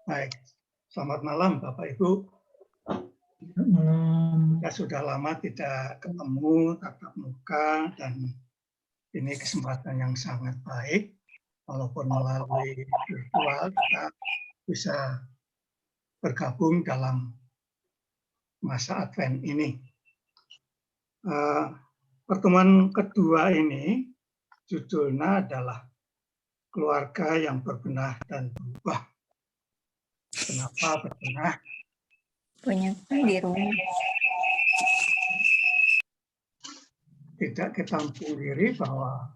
Baik, selamat malam Bapak Ibu. Kita sudah lama tidak ketemu tatap muka dan ini kesempatan yang sangat baik. Walaupun melalui virtual kita bisa bergabung dalam masa Advent ini. Pertemuan kedua ini judulnya adalah keluarga yang berbenah dan berubah. Kenapa berbenah? Punya di rumah. Tidak kita pungkiri bahwa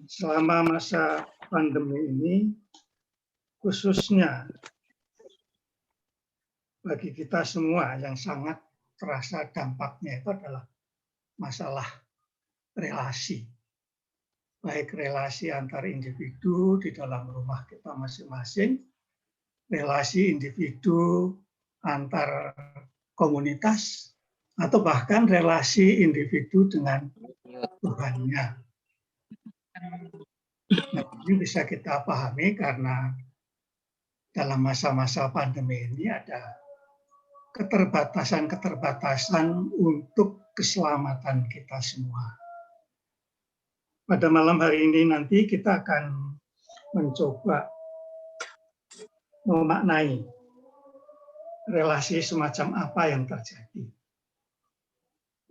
selama masa pandemi ini, khususnya bagi kita semua yang sangat terasa dampaknya itu adalah masalah relasi. Baik relasi antar individu di dalam rumah kita masing-masing, relasi individu antar komunitas, atau bahkan relasi individu dengan Tuhannya. Nah, ini bisa kita pahami karena dalam masa-masa pandemi ini ada keterbatasan-keterbatasan untuk keselamatan kita semua. Pada malam hari ini nanti kita akan mencoba memaknai relasi semacam apa yang terjadi.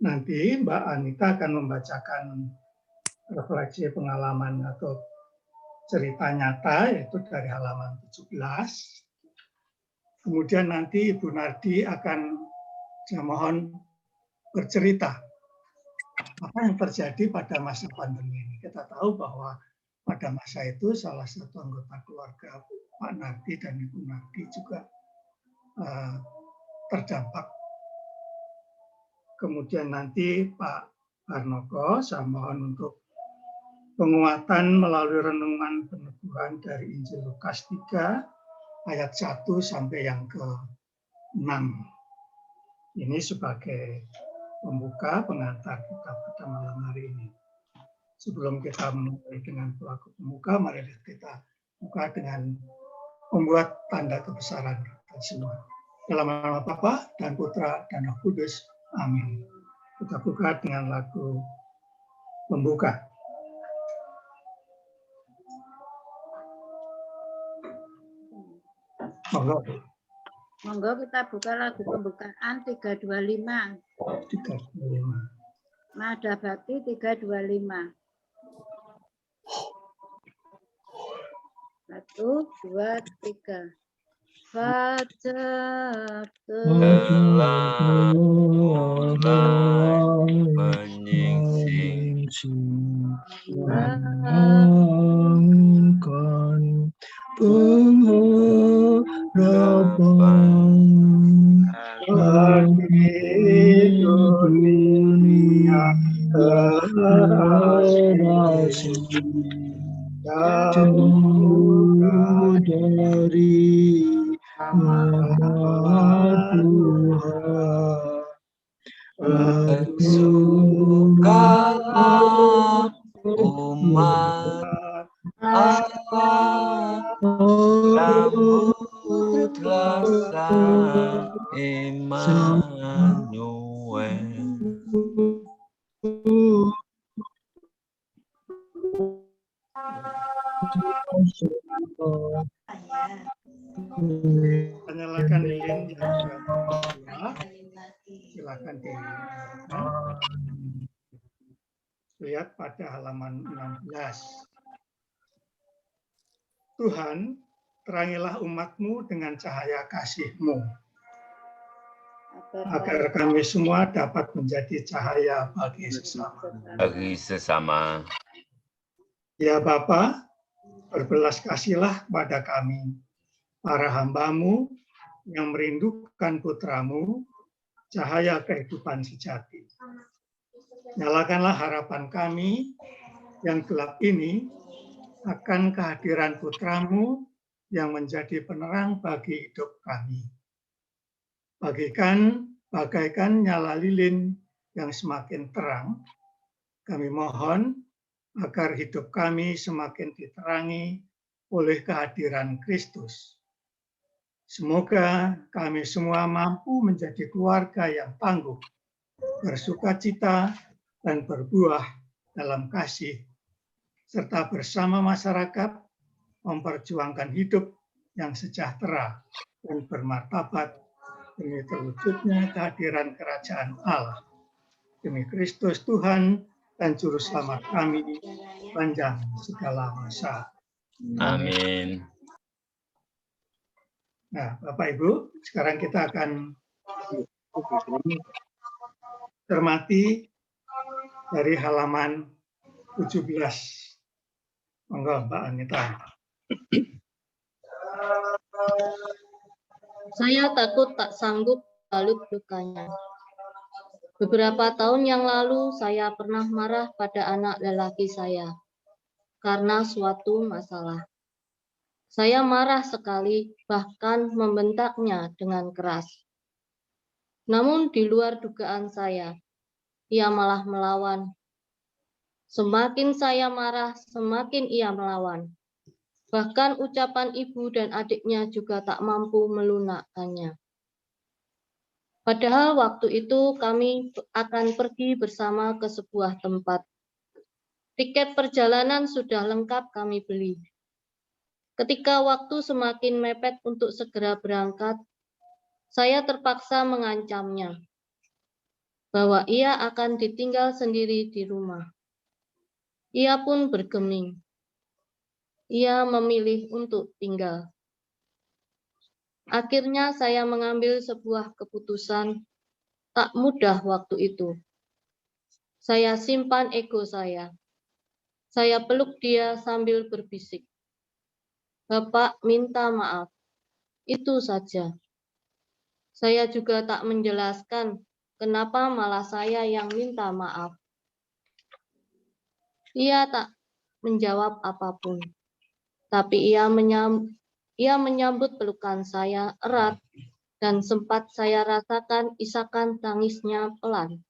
Nanti Mbak Anita akan membacakan refleksi pengalaman atau cerita nyata, yaitu dari halaman 17. Kemudian nanti Ibu Nardi akan, saya mohon, bercerita apa yang terjadi pada masa pandemi ini. Kita tahu bahwa pada masa itu salah satu anggota keluarga Pak Nardi dan Ibu Nardi juga terdampak. Kemudian nanti Pak Harnoko, saya mohon untuk penguatan melalui renungan peneguhan dari Injil Lukas 3 ayat 1 sampai yang ke-6. Ini sebagai pembuka pengantar kita pada malam hari ini. Sebelum kita mulai dengan pelaku pembuka, mari kita buka dengan membuat tanda kebesaran kita semua. Dalam nama Bapa dan Putra dan Roh Kudus. Amin. Kita buka dengan lagu pembuka. Monggo kita buka lagu pembukaan 325. 325. Nada Bakti 325. 1, 2, 3. Fajar telah mulai menyingsing, menangkan pengharapan bagi dunia terasi jauh dari Tuhan. Bersungkalah umat Allah, sambutlah Sang Immanuel. Nyalakan lilin yang kedua. Silakan dinyalakan. Lihat pada halaman 16. Tuhan, terangilah umat-Mu dengan cahaya kasih-Mu, agar kami semua dapat menjadi cahaya bagi sesama. Ya Bapa, berbelas kasihlah kepada kami, para hamba-Mu yang merindukan Putra-Mu, cahaya kehidupan sejati. Nyalakanlah harapan kami yang gelap ini akan kehadiran Putra-Mu yang menjadi penerang bagi hidup kami. Bagaikan nyala lilin yang semakin terang, kami mohon agar hidup kami semakin diterangi oleh kehadiran Kristus. Semoga kami semua mampu menjadi keluarga yang tangguh, bersukacita, dan berbuah dalam kasih, serta bersama masyarakat memperjuangkan hidup yang sejahtera dan bermartabat demi terwujudnya kehadiran kerajaan Allah. Demi Kristus Tuhan dan Juru Selamat kami, panjang segala masa. Amin. Nah, Bapak Ibu, sekarang kita akan cermati dari halaman 17. Monggo, Mbak Anita. Saya takut tak sanggup balut lukanya. Beberapa tahun yang lalu saya pernah marah pada anak lelaki saya karena suatu masalah. Saya marah sekali, bahkan membentaknya dengan keras. Namun di luar dugaan saya, ia malah melawan. Semakin saya marah, semakin ia melawan. Bahkan ucapan ibu dan adiknya juga tak mampu melunakkannya. Padahal waktu itu kami akan pergi bersama ke sebuah tempat. Tiket perjalanan sudah lengkap kami beli. Ketika waktu semakin mepet untuk segera berangkat, saya terpaksa mengancamnya bahwa ia akan ditinggal sendiri di rumah. Ia pun bergeming. Ia memilih untuk tinggal. Akhirnya saya mengambil sebuah keputusan tak mudah waktu itu. Saya simpan ego saya. Saya peluk dia sambil berbisik. Bapak minta maaf. Itu saja. Saya juga tak menjelaskan kenapa malah saya yang minta maaf. Ia tak menjawab apapun. Tapi ia menyambut pelukan saya erat dan sempat saya rasakan isakan tangisnya pelan.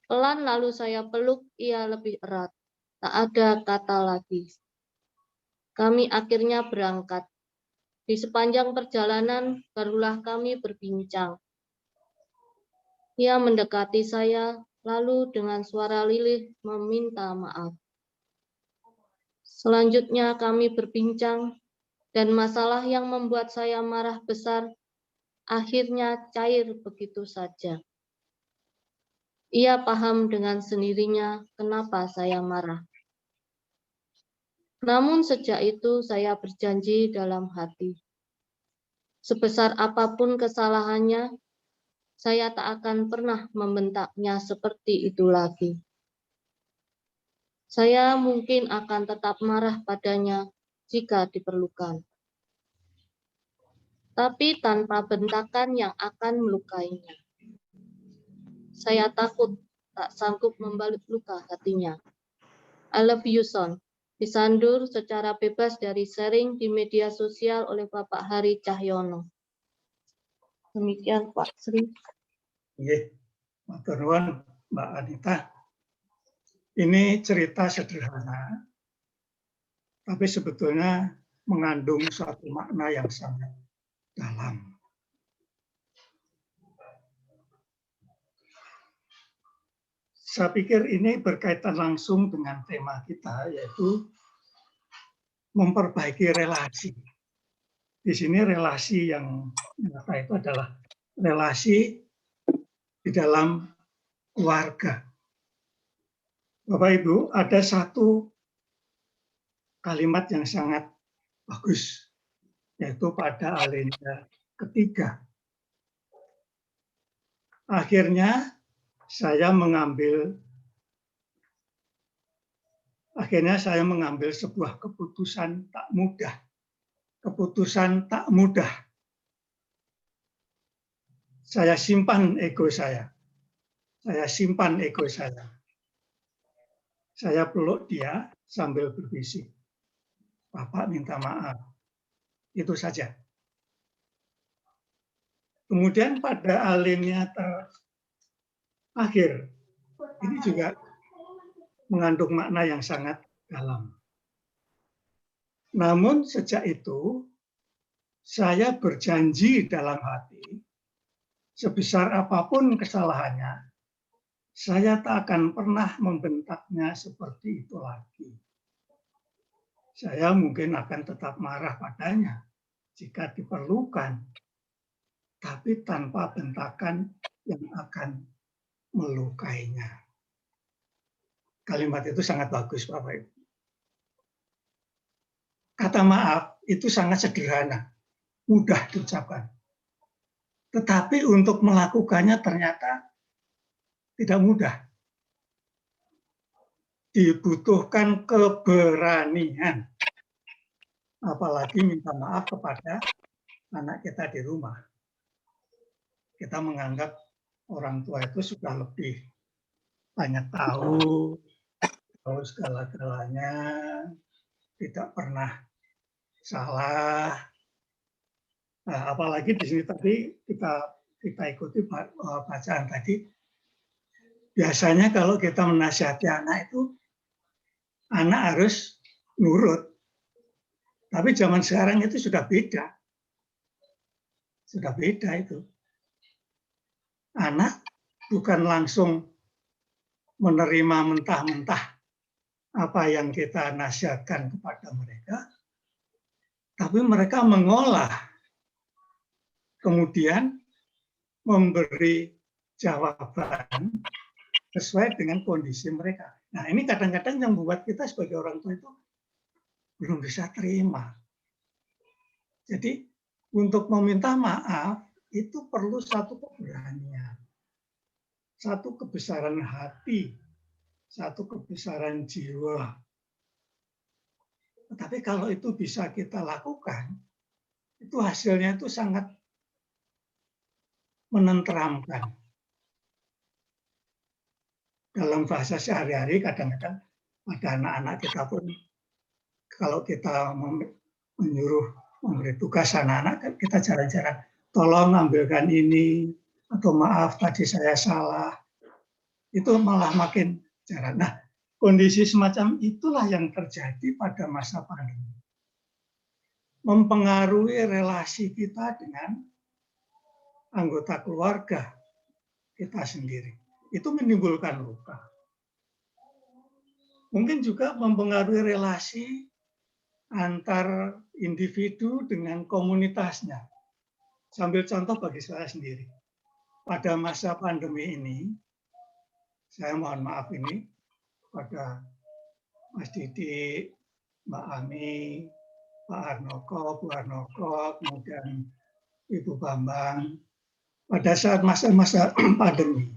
Pelan lalu saya peluk ia lebih erat. Tak ada kata lagi. Kami akhirnya berangkat. Di sepanjang perjalanan barulah kami berbincang. Ia mendekati saya lalu dengan suara lirih meminta maaf. Selanjutnya kami berbincang dan masalah yang membuat saya marah besar akhirnya cair begitu saja. Ia paham dengan sendirinya kenapa saya marah. Namun sejak itu saya berjanji dalam hati. Sebesar apapun kesalahannya, saya tak akan pernah membentaknya seperti itu lagi. Saya mungkin akan tetap marah padanya jika diperlukan. Tapi tanpa bentakan yang akan melukainya. Saya takut tak sanggup membalut luka hatinya. I love you, son. Disandur secara bebas dari sharing di media sosial oleh Bapak Hari Cahyono. Demikian Pak Sri. Nggih, matur nuwun Mbak Anita. Ini cerita sederhana, tapi sebetulnya mengandung suatu makna yang sangat dalam. Saya pikir ini berkaitan langsung dengan tema kita, yaitu memperbaiki relasi. Di sini relasi yang nyata itu adalah relasi di dalam keluarga. Bapak Ibu, ada satu kalimat yang sangat bagus, yaitu pada alinea ketiga. Akhirnya saya mengambil sebuah keputusan tak mudah. Keputusan tak mudah. Saya simpan ego saya. Saya simpan ego saya. Saya peluk dia sambil berbisik. Bapak minta maaf. Itu saja. Kemudian pada alinea terakhir, ini juga mengandung makna yang sangat dalam. Namun sejak itu, saya berjanji dalam hati, sebesar apapun kesalahannya, saya tak akan pernah membentaknya seperti itu lagi. Saya mungkin akan tetap marah padanya jika diperlukan, tapi tanpa bentakan yang akan melukainya. Kalimat itu sangat bagus, Bapak Ibu. Kata maaf itu sangat sederhana, mudah diucapkan. Tetapi untuk melakukannya ternyata tidak mudah. Dibutuhkan keberanian. Apalagi minta maaf kepada anak kita di rumah. Kita menganggap orang tua itu sudah lebih banyak tahu segala-galanya, tidak pernah salah. Nah, apalagi di sini tadi kita ikuti bacaan tadi. Biasanya kalau kita menasihati anak itu, anak harus nurut. Tapi zaman sekarang itu sudah beda. Sudah beda itu. Anak bukan langsung menerima mentah-mentah apa yang kita nasihatkan kepada mereka, tapi mereka mengolah, kemudian memberi jawaban sesuai dengan kondisi mereka. Nah, ini kadang-kadang yang membuat kita sebagai orang tua itu belum bisa terima. Jadi, untuk meminta maaf itu perlu satu keberanian, satu kebesaran hati, satu kebesaran jiwa. Tetapi kalau itu bisa kita lakukan, itu hasilnya itu sangat menenteramkan. Dalam bahasa sehari-hari kadang-kadang pada anak-anak kita pun, kalau kita menyuruh memberi tugas anak-anak, kita jarang-jarang, tolong ambilkan ini, atau maaf tadi saya salah. Itu malah makin jarang. Nah, kondisi semacam itulah yang terjadi pada masa pandemi. Mempengaruhi relasi kita dengan anggota keluarga kita sendiri. Itu menimbulkan luka. Mungkin juga mempengaruhi relasi antar individu dengan komunitasnya. Sambil contoh bagi saya sendiri. Pada masa pandemi ini, saya mohon maaf ini kepada Mas Didi, Mbak Ami, Pak Harnoko, Bu Harnoko, kemudian Ibu Bambang. Pada saat masa-masa pandemi,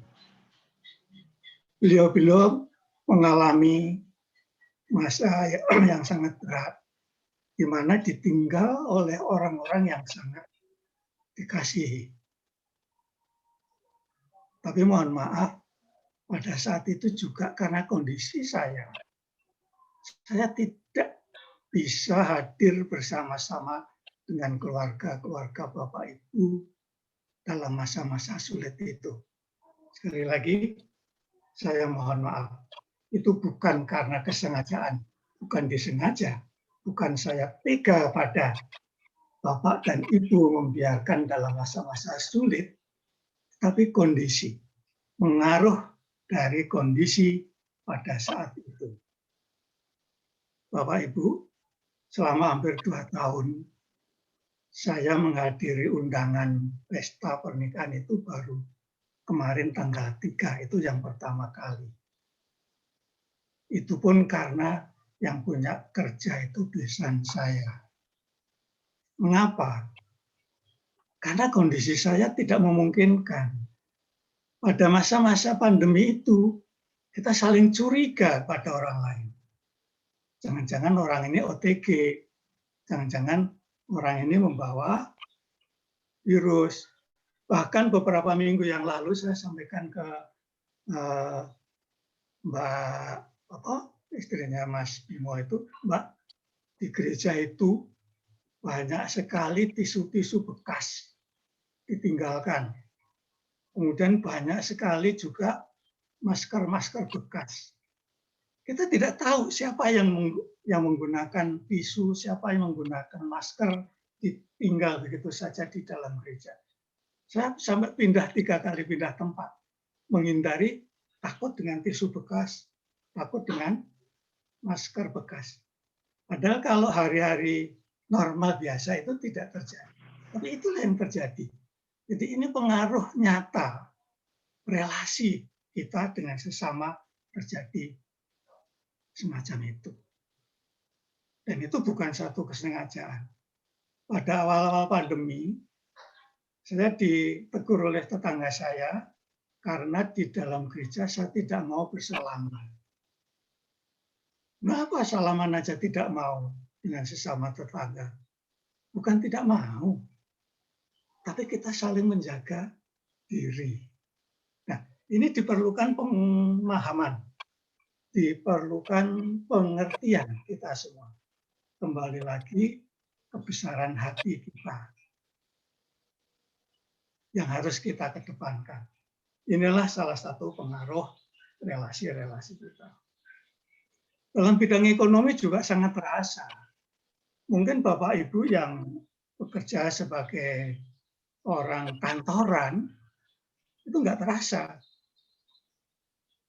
beliau-beliau mengalami masa yang sangat berat, di mana ditinggal oleh orang-orang yang sangat dikasihi. Tapi mohon maaf, pada saat itu juga karena kondisi saya tidak bisa hadir bersama-sama dengan keluarga-keluarga Bapak Ibu dalam masa-masa sulit itu. Sekali lagi, saya mohon maaf. Itu bukan karena kesengajaan, bukan disengaja, bukan saya tega pada Bapak dan Ibu membiarkan dalam masa-masa sulit, tapi kondisi, mengaruh dari kondisi pada saat itu. Bapak Ibu, selama hampir 2 tahun, saya menghadiri undangan pesta pernikahan itu baru kemarin tanggal 3, itu yang pertama kali. Itu pun karena yang punya kerja itu besan saya. Mengapa? Karena kondisi saya tidak memungkinkan. Pada masa-masa pandemi itu, kita saling curiga pada orang lain. Jangan-jangan orang ini OTG, jangan-jangan orang ini membawa virus. Bahkan beberapa minggu yang lalu saya sampaikan ke Mbak istrinya Mas Bimo itu, Mbak, di gereja itu banyak sekali tisu-tisu bekas ditinggalkan. Kemudian banyak sekali juga masker-masker bekas. Kita tidak tahu siapa yang menggunakan tisu, siapa yang menggunakan masker, ditinggal begitu saja di dalam gereja. Saya sampai pindah 3 kali pindah tempat, menghindari takut dengan tisu bekas, takut dengan masker bekas. Padahal kalau hari-hari normal biasa itu tidak terjadi. Tapi itulah yang terjadi. Jadi ini pengaruh nyata relasi kita dengan sesama terjadi semacam itu. Dan itu bukan satu kesengajaan. Pada awal-awal pandemi, saya ditegur oleh tetangga saya karena di dalam gereja saya tidak mau bersalaman. Kenapa salaman aja tidak mau dengan sesama tetangga? Bukan tidak mau, tapi kita saling menjaga diri. Nah, ini diperlukan pemahaman, diperlukan pengertian kita semua. Kembali lagi kebesaran hati kita yang harus kita kedepankan. Inilah salah satu pengaruh relasi-relasi kita. Dalam bidang ekonomi juga sangat terasa. Mungkin Bapak Ibu yang bekerja sebagai orang kantoran, itu nggak terasa.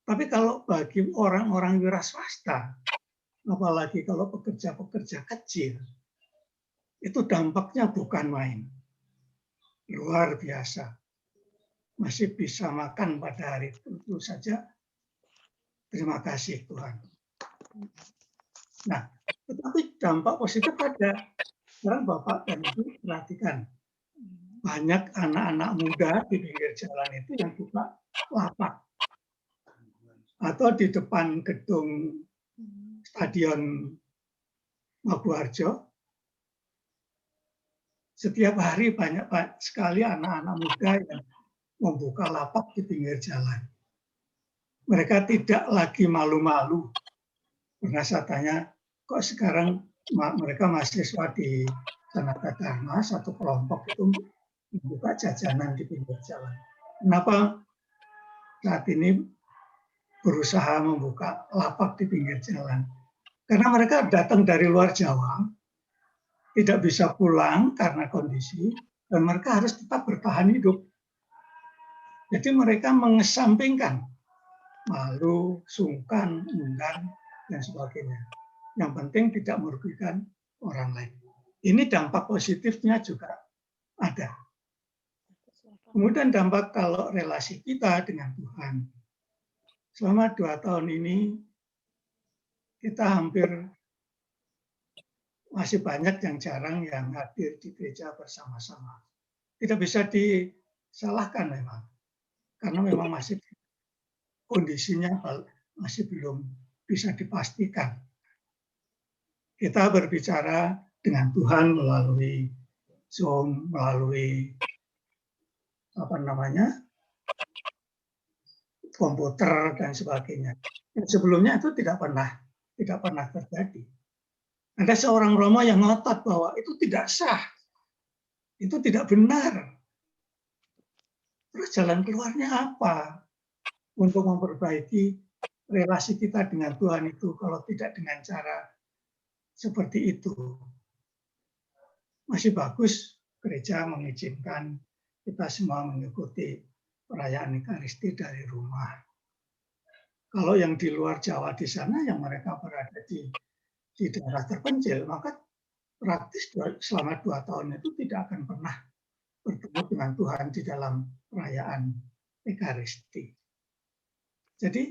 Tapi kalau bagi orang-orang wira swasta, apalagi kalau pekerja-pekerja kecil, itu dampaknya bukan main. Luar biasa. Masih bisa makan pada hari itu saja. Terima kasih Tuhan. Nah, tetapi dampak positif ada. Sekarang Bapak dan Ibu perhatikan. Banyak anak-anak muda di pinggir jalan itu yang buka lapak. Atau di depan gedung Stadion Maguwarjo, setiap hari banyak sekali anak-anak muda yang membuka lapak di pinggir jalan. Mereka tidak lagi malu-malu. Pernah saya tanya, kok sekarang mereka mahasiswa di Sanata Dharma, satu kelompok itu membuka jajanan di pinggir jalan. Kenapa saat ini berusaha membuka lapak di pinggir jalan? Karena mereka datang dari luar Jawa, tidak bisa pulang karena kondisi, dan mereka harus tetap bertahan hidup. Jadi mereka mengesampingkan malu, sungkan, enggan, dan sebagainya. Yang penting tidak merugikan orang lain. Ini dampak positifnya juga ada. Kemudian dampak kalau relasi kita dengan Tuhan. Selama 2 tahun ini, kita hampir masih banyak yang jarang yang hadir di gereja bersama-sama. Tidak bisa disalahkan memang. Karena memang masih kondisinya masih belum bisa dipastikan. Kita berbicara dengan Tuhan melalui Zoom, melalui komputer dan sebagainya. Sebelumnya itu tidak pernah terjadi. Ada seorang Romo yang ngotot bahwa itu tidak sah, itu tidak benar. Terus jalan keluarnya apa untuk memperbaiki relasi kita dengan Tuhan itu kalau tidak dengan cara seperti itu? Masih bagus gereja mengizinkan kita semua mengikuti perayaan Ekaristi dari rumah. Kalau yang di luar Jawa di sana, yang mereka berada di daerah terpencil, maka praktis selama 2 tahun itu tidak akan pernah bertemu dengan Tuhan di dalam perayaan Ekaristi. Jadi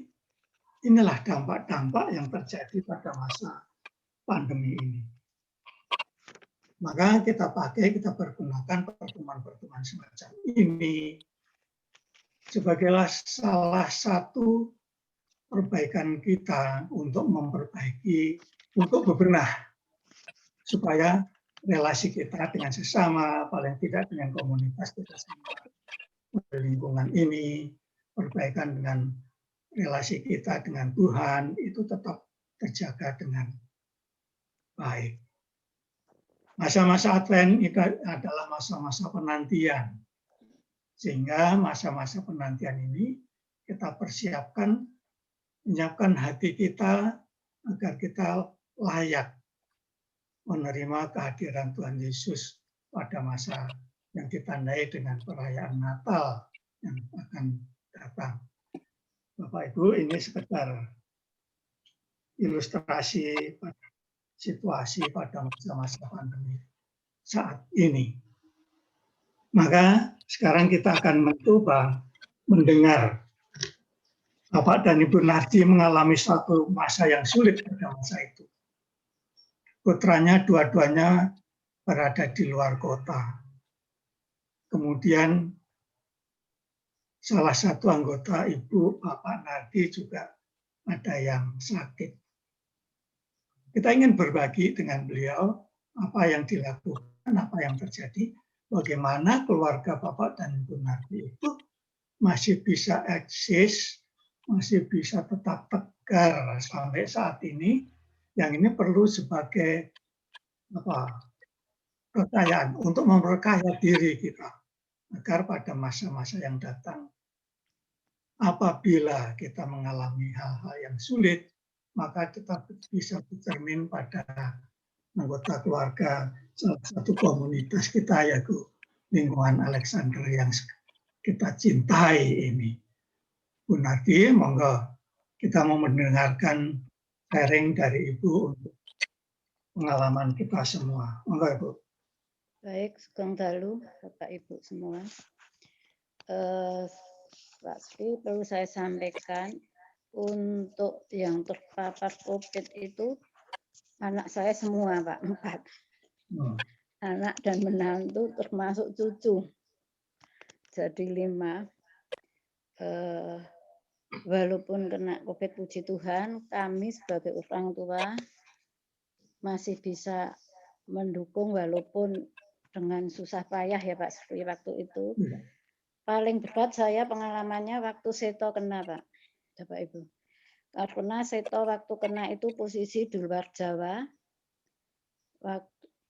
inilah dampak-dampak yang terjadi pada masa pandemi ini. Maka kita pergunakan pertemuan-pertemuan semacam ini sebagai salah satu perbaikan kita untuk memperbaiki, untuk bebenah supaya relasi kita dengan sesama, paling tidak dengan komunitas kita semua, lingkungan ini, perbaikan dengan relasi kita dengan Tuhan itu tetap terjaga dengan baik. Masa-masa Advent itu adalah masa-masa penantian. Sehingga masa-masa penantian ini kita persiapkan menyiapkan hati kita agar kita layak menerima kehadiran Tuhan Yesus pada masa yang ditandai dengan perayaan Natal yang akan datang. Bapak Ibu, ini sekedar ilustrasi situasi pada masa-masa pandemi saat ini. Maka sekarang kita akan mencoba mendengar Bapak dan Ibu Nardi mengalami suatu masa yang sulit pada masa itu. Putranya dua-duanya berada di luar kota. Kemudian salah satu anggota Ibu, Bapak Nardi juga ada yang sakit. Kita ingin berbagi dengan beliau apa yang dilakukan, apa yang terjadi, bagaimana keluarga Bapak dan Ibu Nardi itu masih bisa eksis, masih bisa tetap tegar sampai saat ini. Yang ini perlu sebagai kepercayaan untuk memperkaya diri kita agar pada masa-masa yang datang, apabila kita mengalami hal-hal yang sulit, maka kita bisa bercermin pada anggota keluarga salah satu komunitas kita, yaitu lingkungan Alexander yang kita cintai ini. Bu Nardi, monggo kita mau mendengarkan sharing dari Ibu untuk pengalaman kita semua. Monggo Ibu. Baik, Sugeng Dalu, Bapak Ibu semua. Pak Sri, perlu saya sampaikan untuk yang terpapar COVID itu anak saya semua, Pak, 4. Anak dan menantu termasuk cucu. Jadi 5. Walaupun kena COVID, puji Tuhan, kami sebagai orang tua masih bisa mendukung walaupun dengan susah payah ya Pak Sri waktu itu. Paling berat saya pengalamannya waktu Seto kena, Pak, Bapak Ibu. Karena Seto waktu kena itu posisi di luar Jawa,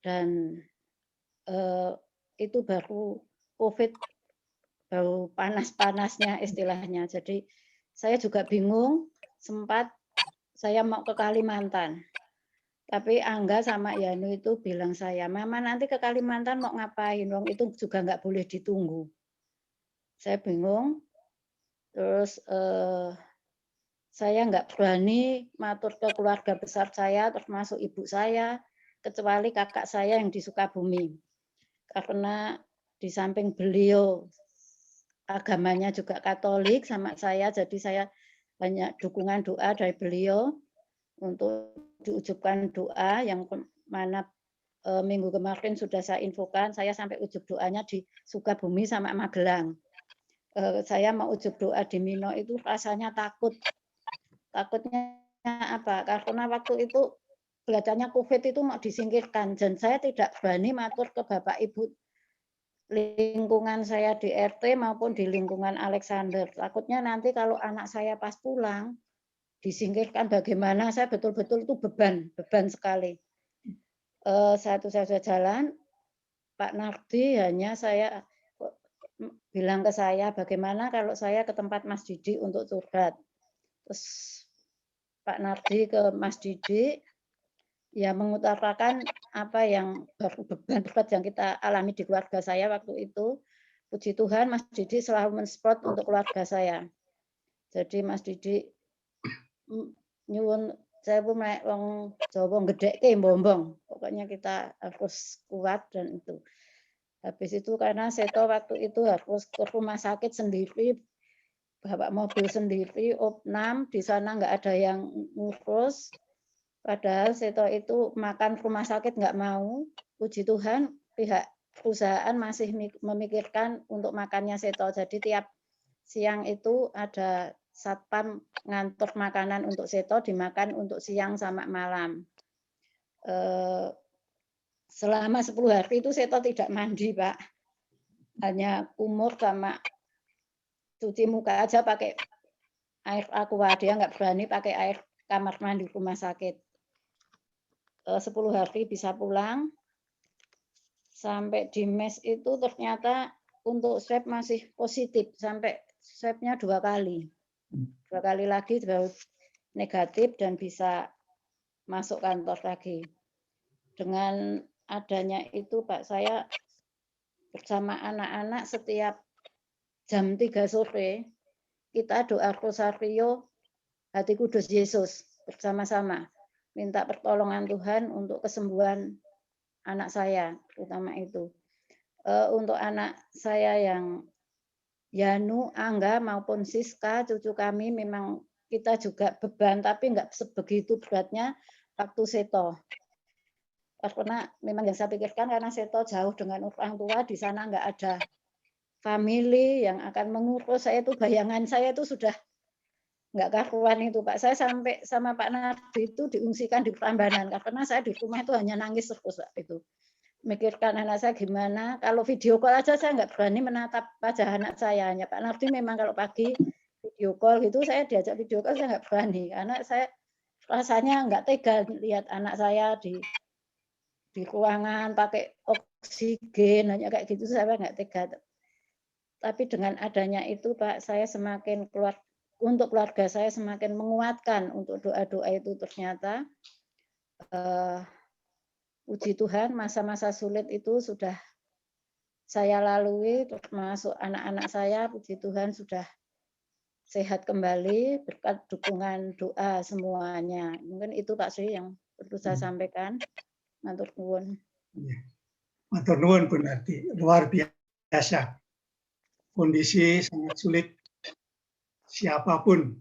dan itu baru COVID, baru panas-panasnya istilahnya. Jadi saya juga bingung, sempat saya mau ke Kalimantan. Tapi Angga sama Yanu itu bilang saya, Mama nanti ke Kalimantan mau ngapain? Wong itu juga nggak boleh ditunggu. Saya bingung, terus saya nggak berani matur ke keluarga besar saya, termasuk ibu saya, kecuali kakak saya yang di Sukabumi. Karena di samping beliau agamanya juga Katolik sama saya, jadi saya banyak dukungan doa dari beliau untuk diujubkan doa yang mana minggu kemarin sudah saya infokan, saya sampai ujub doanya di Sukabumi sama Magelang. Saya mau ujub doa di Mino itu rasanya takut. Takutnya apa? Karena waktu itu kelihatannya COVID itu mau disingkirkan, dan saya tidak berani matur ke Bapak Ibu lingkungan saya di RT maupun di lingkungan Alexander. Takutnya nanti kalau anak saya pas pulang disingkirkan bagaimana, saya betul-betul itu beban sekali. Satu saya sudah jalan, Pak Nardi hanya saya bilang ke saya, bagaimana kalau saya ke tempat Mas Didi untuk curhat. Terus Pak Nardi ke Mas Didi, ya mengutarakan apa yang beban berat yang kita alami di keluarga saya waktu itu. Puji Tuhan Mas Didi selalu mensupport untuk keluarga saya. Jadi Mas Didi nyuwun saya pun wong Jawa gedhekke bombong. Pokoknya kita harus kuat dan itu. Habis itu karena Seto waktu itu harus ke rumah sakit sendiri, bawa mobil sendiri, opnam, di sana nggak ada yang ngurus. Padahal Seto itu makan rumah sakit nggak mau. Puji Tuhan pihak perusahaan masih memikirkan untuk makannya Seto. Jadi tiap siang itu ada satpam ngantor makanan untuk Seto, dimakan untuk siang sama malam. Selama 10 hari itu Seto tidak mandi, Pak. Hanya kumur sama cuci muka aja pakai air aqua. Dia nggak berani pakai air kamar mandi rumah sakit. 10 hari bisa pulang. Sampai di mes itu ternyata untuk swab masih positif. Sampai swabnya 2 kali. 2 kali lagi baru negatif dan bisa masuk kantor lagi. Dengan adanya itu Pak, saya bersama anak-anak setiap jam 3 sore kita doa rosario Hati Kudus Yesus bersama-sama. Minta pertolongan Tuhan untuk kesembuhan anak saya, terutama itu. Untuk anak saya yang Yanu, Angga maupun Siska, cucu kami memang kita juga beban, tapi nggak sebegitu beratnya waktu Seto. Karena memang yang saya pikirkan karena Seto jauh dengan orang tua, di sana nggak ada family yang akan mengurus. Saya itu bayangan saya itu sudah nggak karuan itu Pak. Saya sampai sama Pak Nardi itu diungsikan di Prambanan karena saya di rumah itu hanya nangis terus Pak itu. Mikirkan anak saya gimana. Kalau video call aja saya nggak berani menatap wajah anak saya. Hanya Pak Nardi memang kalau pagi video call gitu saya diajak video call saya nggak berani karena saya rasanya nggak tega lihat anak saya di ruangan pakai oksigen hanya kayak gitu saya nggak tega. Tapi dengan adanya itu Pak saya semakin untuk keluarga saya semakin menguatkan untuk doa-doa itu ternyata puji Tuhan masa-masa sulit itu sudah saya lalui termasuk anak-anak saya puji Tuhan sudah sehat kembali berkat dukungan doa semuanya. Mungkin itu Pak Sri yang perlu saya sampaikan. Matur nuwun. Matur nuwun Bu Nardi, luar biasa. Kondisi sangat sulit. Siapapun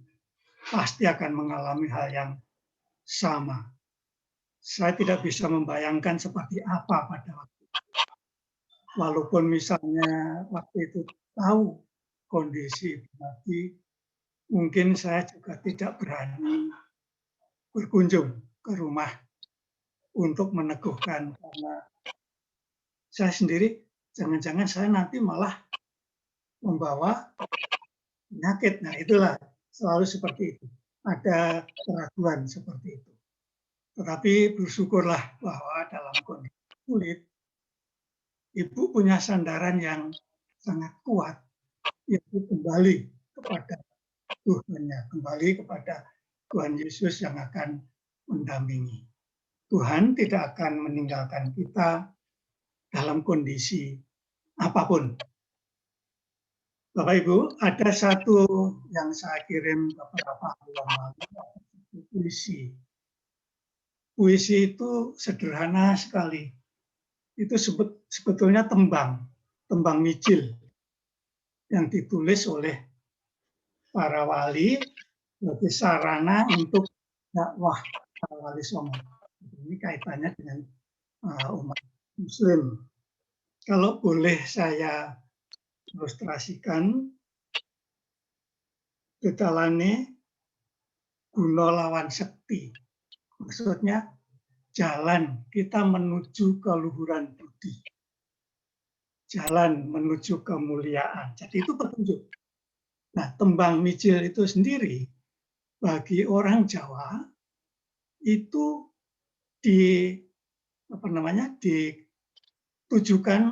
pasti akan mengalami hal yang sama. Saya tidak bisa membayangkan seperti apa pada waktu itu. Walaupun misalnya waktu itu tahu kondisi Nardi, mungkin saya juga tidak berani berkunjung ke rumah untuk meneguhkan karena saya sendiri jangan-jangan saya nanti malah membawa penyakit. Nah, itulah selalu seperti itu. Ada keraguan seperti itu. Tetapi bersyukurlah bahwa dalam kondisi sulit, Ibu punya sandaran yang sangat kuat, yaitu kembali kepada Tuhannya, kembali kepada Tuhan Yesus yang akan mendampingi. Tuhan tidak akan meninggalkan kita dalam kondisi apapun. Bapak Ibu, ada satu yang saya kirim beberapa hari yang lalu, puisi. Puisi itu sederhana sekali. Itu sebetulnya tembang micil yang ditulis oleh para wali sebagai sarana untuk dakwah para wali songo. Ini kaitannya dengan umat Muslim. Kalau boleh saya ilustrasikan, Getalane Guna lawan sekti. Maksudnya jalan kita menuju keluhuran budi. Jalan menuju kemuliaan. Jadi itu petunjuk. Nah, tembang micil itu sendiri bagi orang Jawa itu ditujukan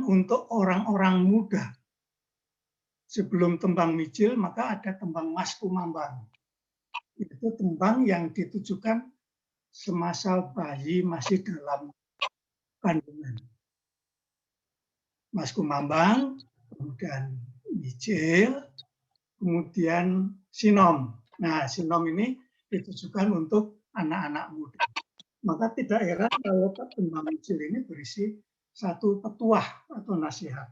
untuk orang-orang muda. Sebelum tembang micil, maka ada tembang Mas Kumambang. Itu tembang yang ditujukan semasa bayi masih dalam kandungan. Mas Kumambang, kemudian micil, kemudian sinom. Nah, sinom ini ditujukan untuk anak-anak muda. Maka tidak heran kalau tembang micil ini berisi satu petuah atau nasihat.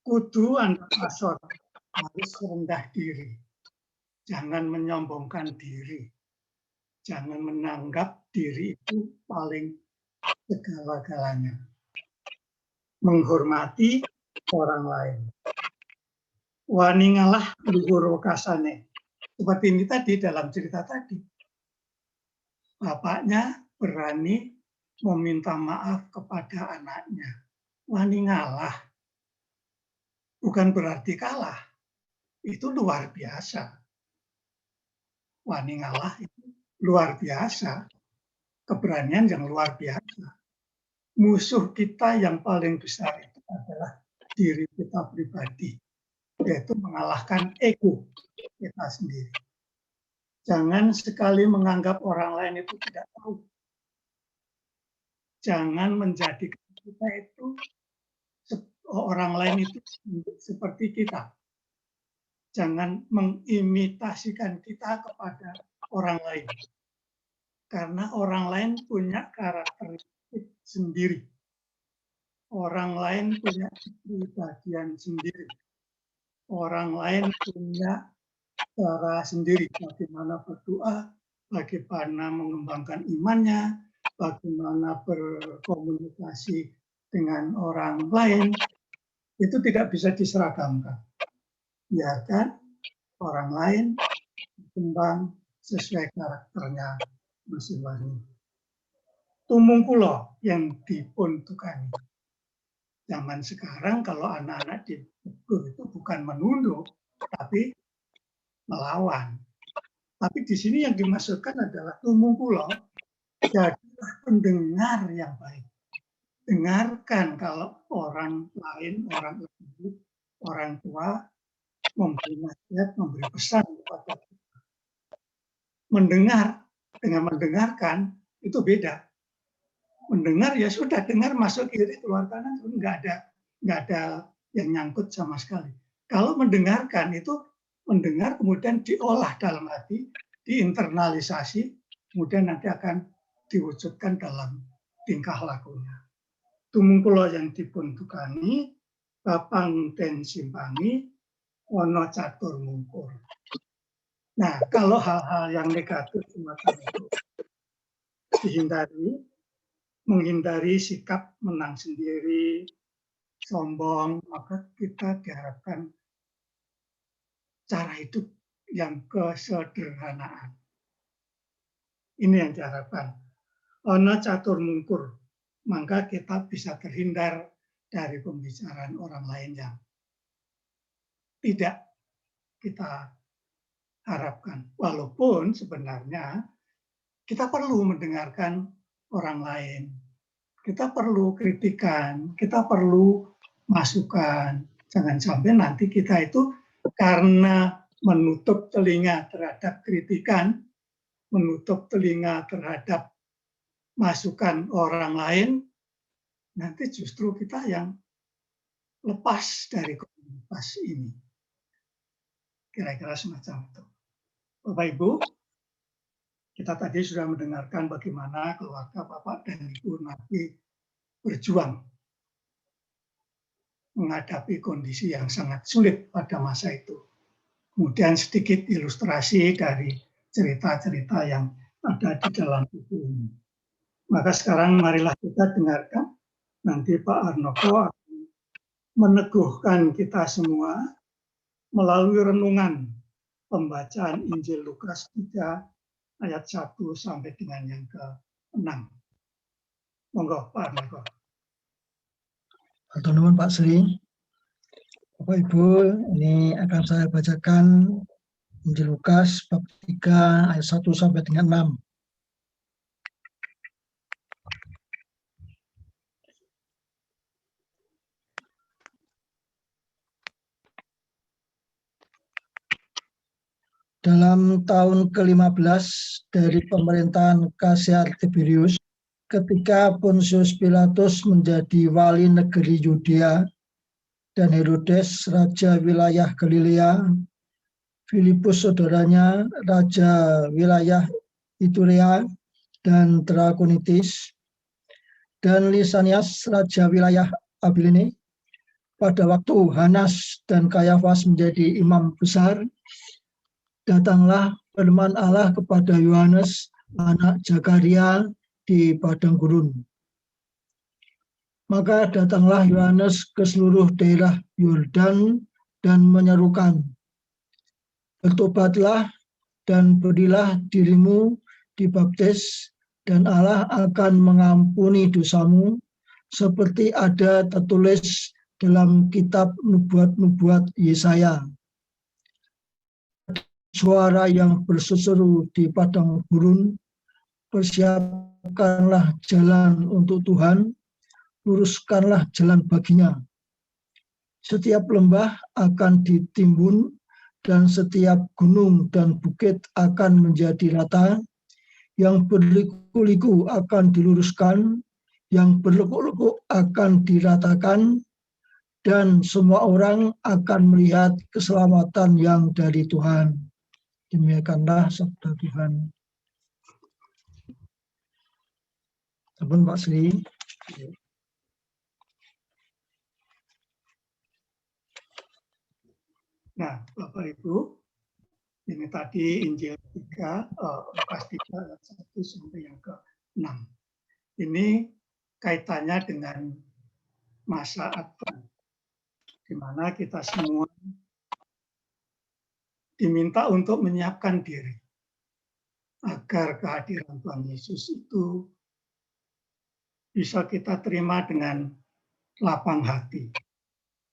Kudu anak asor harus rendah diri. Jangan menyombongkan diri. Jangan menganggap diri itu paling segala-galanya. Menghormati orang lain. Wani ngalah luhur wekasane. Seperti ini tadi dalam cerita tadi. Bapaknya berani meminta maaf kepada anaknya. Wani ngalah. Bukan berarti kalah. Itu luar biasa. Wani ngalah itu luar biasa. Keberanian yang luar biasa. Musuh kita yang paling besar itu adalah diri kita pribadi. Yaitu mengalahkan ego kita sendiri. Jangan sekali menganggap orang lain itu tidak tahu. Jangan menjadikan kita itu orang lain itu seperti kita. Jangan mengimitasikan kita kepada orang lain. Karena orang lain punya karakteristik sendiri. Orang lain punya kepribadian sendiri. Orang lain punya cara sendiri, bagaimana berdoa, bagaimana mengembangkan imannya, bagaimana berkomunikasi dengan orang lain, itu tidak bisa diseragamkan. Biarkan orang lain berkembang sesuai karakternya masing-masing. Tumung kula yang dipun tukani. Zaman sekarang kalau anak-anak ditegur itu bukan menunduk, tapi melawan. Tapi di sini yang dimaksudkan adalah tumung kula, jadilah pendengar yang baik. Dengarkan kalau orang lain, orang ibu, orang tua memberi nasihat, memberi pesan kepada kita. Mendengar dengan mendengarkan itu beda. Mendengar ya sudah, dengar masuk kiri keluar kanan, nggak ada yang nyangkut sama sekali. Kalau mendengarkan itu mendengar kemudian diolah dalam hati, diinternalisasi, kemudian nanti akan diwujudkan dalam tingkah lakunya. Tumung kula yang dipun tukani, papang den simpangi, ono catur mungkur. Nah, kalau hal-hal yang negatif semacam itu dihindari, menghindari sikap menang sendiri, sombong, maka kita diharapkan cara hidup yang kesederhanaan. Ini yang diharapkan. Ono catur mungkur, maka kita bisa terhindar dari pembicaraan orang lain yang tidak kita harapkan. Walaupun sebenarnya kita perlu mendengarkan orang lain. Kita perlu kritikan, kita perlu masukan. Jangan sampai nanti kita itu karena menutup telinga terhadap kritikan, menutup telinga terhadap masukan orang lain, nanti justru kita yang lepas dari komunitas ini. Kira-kira semacam itu. Bapak Ibu, kita tadi sudah mendengarkan bagaimana keluarga Bapak dan Ibu Nabi berjuang menghadapi kondisi yang sangat sulit pada masa itu. Kemudian sedikit ilustrasi dari cerita-cerita yang ada di dalam buku ini. Maka sekarang marilah kita dengarkan, nanti Pak Arnoko akan meneguhkan kita semua melalui renungan pembacaan Injil Lukas 3 ayat 1 sampai dengan yang ke-6. Monggo Pak Arnoko. Hatur nuwun Pak Sri. Bapak Ibu, ini akan saya bacakan Injil Lukas bab 3 ayat 1 sampai dengan 6. Dalam tahun ke-15 dari pemerintahan Kaisar Tiberius, ketika Pontius Pilatus menjadi wali negeri Yudea dan Herodes raja wilayah Galilea, Filipus saudaranya raja wilayah Iturea dan Trakonitis, dan Lisanias raja wilayah Abiline. Pada waktu Hanas dan Kayafas menjadi imam besar, datanglah firman Allah kepada Yohanes, anak Zakaria, di padang gurun. Maka datanglah Yohanes ke seluruh daerah Yordan dan menyerukan, bertobatlah dan berilah dirimu dibaptis, dan Allah akan mengampuni dosamu, seperti ada tertulis dalam kitab nubuat-nubuat Yesaya. Suara yang berseru di padang gurun, persiapkanlah jalan untuk Tuhan, luruskanlah jalan baginya. Setiap lembah akan ditimbun dan setiap gunung dan bukit akan menjadi rata, yang berliku-liku akan diluruskan, yang berlekuk-lekuk akan diratakan, dan semua orang akan melihat keselamatan yang dari Tuhan. Demikianlah sabda Tuhan. Sampun Pak Sri. Nah, Bapak Ibu, ini tadi Injil 3, Lukas 3 ayat 1 sampai yang ke-6. Ini kaitannya dengan masa Advent, di mana kita semua diminta untuk menyiapkan diri agar kehadiran Tuhan Yesus itu bisa kita terima dengan lapang hati,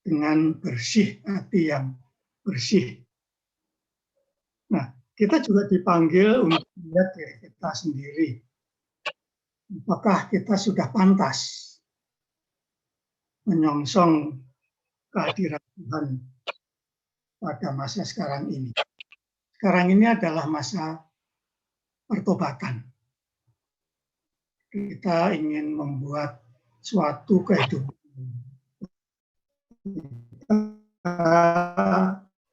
dengan bersih hati yang bersih. Nah, kita juga dipanggil untuk melihat diri kita sendiri. Apakah kita sudah pantas menyongsong kehadiran Tuhan pada masa sekarang ini? Sekarang ini adalah masa pertobatan. Kita ingin membuat suatu kehidupan. Kita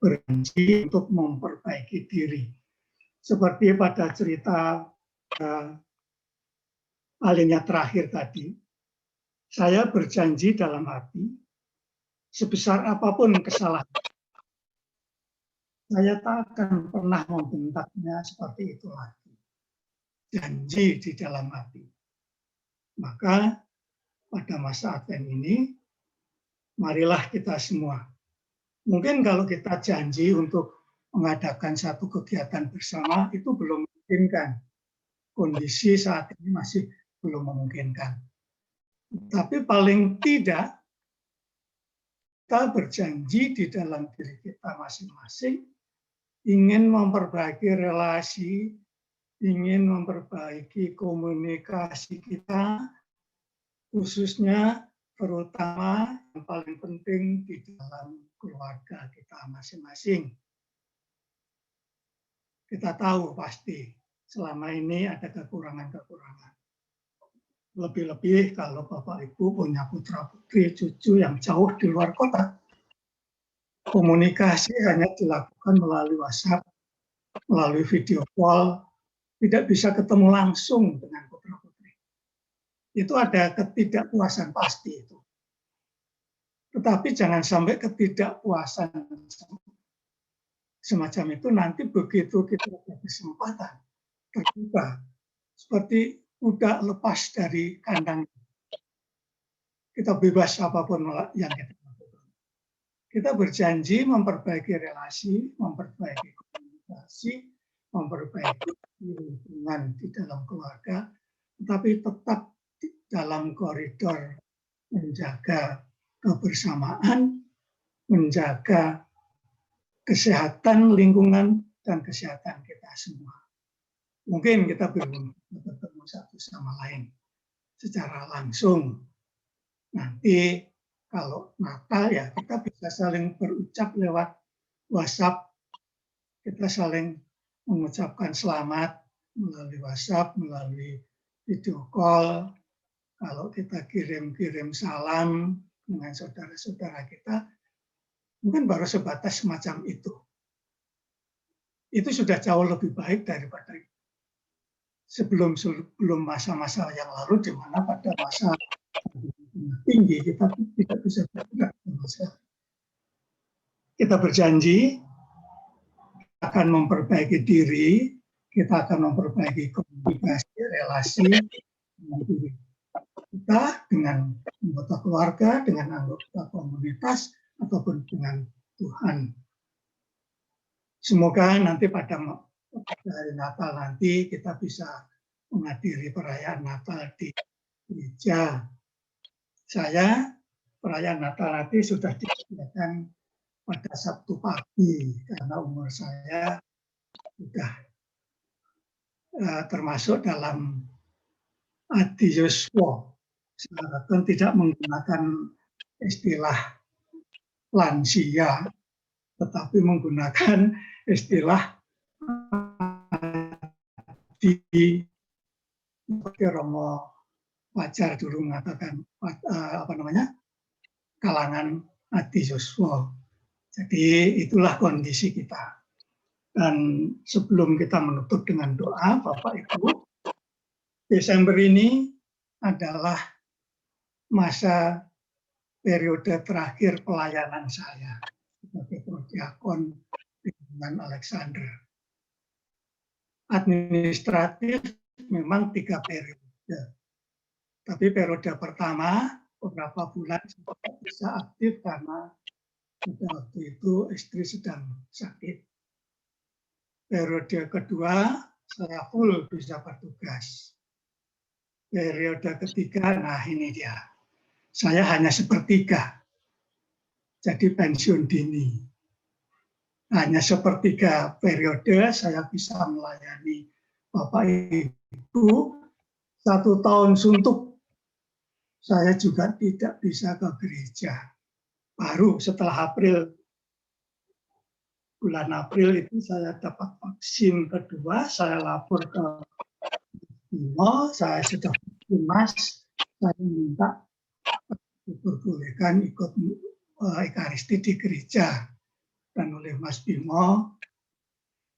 berjanji untuk memperbaiki diri. Seperti pada cerita alinea terakhir tadi, saya berjanji dalam hati, sebesar apapun kesalahan, saya tak akan pernah membentaknya seperti itu lagi. Janji di dalam hati. Maka pada masa Advent ini, marilah kita semua. Mungkin kalau kita janji untuk mengadakan satu kegiatan bersama, itu belum memungkinkan. Kondisi saat ini masih belum memungkinkan. Tapi paling tidak, kita berjanji di dalam diri kita masing-masing, ingin memperbaiki relasi, ingin memperbaiki komunikasi kita, khususnya terutama yang paling penting di dalam keluarga kita masing-masing. Kita tahu pasti selama ini ada kekurangan-kekurangan. Lebih-lebih kalau Bapak Ibu punya putra-putri, cucu yang jauh di luar kota. Komunikasi hanya dilakukan melalui WhatsApp, melalui video call, tidak bisa ketemu langsung dengan putra-putri. Itu ada ketidakpuasan pasti itu. Tetapi jangan sampai ketidakpuasan semacam itu nanti begitu kita ada kesempatan terbuka seperti udah lepas dari kandang. Kita bebas apapun yang kita lakukan. Kita berjanji memperbaiki relasi, memperbaiki komunikasi, memperbaiki hubungan di dalam keluarga, tetapi tetap dalam koridor menjaga kebersamaan, menjaga kesehatan lingkungan dan kesehatan kita semua. Mungkin kita belum bertemu satu sama lain secara langsung. Nanti kalau Natal ya kita bisa saling berucap lewat WhatsApp. Kita saling mengucapkan selamat melalui WhatsApp, melalui video call. Kalau kita kirim-kirim salam dengan saudara-saudara kita, mungkin baru sebatas semacam itu. Itu sudah jauh lebih baik daripada sebelum masa-masa yang lalu, di mana pada masa tinggi kita tidak bisa bergerak sama sekali. Kita berjanji akan memperbaiki diri, kita akan memperbaiki komunikasi, relasi dengan diri kita, dengan anggota keluarga, dengan anggota komunitas, ataupun dengan Tuhan. Semoga nanti pada hari Natal nanti kita bisa menghadiri perayaan Natal di gereja. Saya perayaan Natal nanti sudah disediakan pada Sabtu pagi karena umur saya sudah termasuk dalam adioswo. Saya harapkan tidak menggunakan istilah lansia, tetapi menggunakan istilah di Romo Wajar dulu mengatakan kalangan Adi Yuswo. Jadi itulah kondisi kita. Dan sebelum kita menutup dengan doa, Bapak Ibu, Desember ini adalah masa periode terakhir pelayanan saya sebagai prodiakon dengan Alexander. Administratif memang 3 periode. Tapi periode pertama beberapa bulan saya bisa aktif karena pada waktu itu istri sedang sakit. Periode kedua saya full bisa bertugas. Periode ketiga, nah ini dia. Saya hanya sepertiga. Jadi pensiun dini. Hanya sepertiga periode saya bisa melayani Bapak Ibu. 1 tahun suntuk saya juga tidak bisa ke gereja. Baru setelah bulan April itu saya dapat vaksin kedua, saya lapor ke Bimo, saya sudah vaksin Mas, saya minta diperbolehkan ikut Ekaristi di gereja. Dan oleh Mas Bimo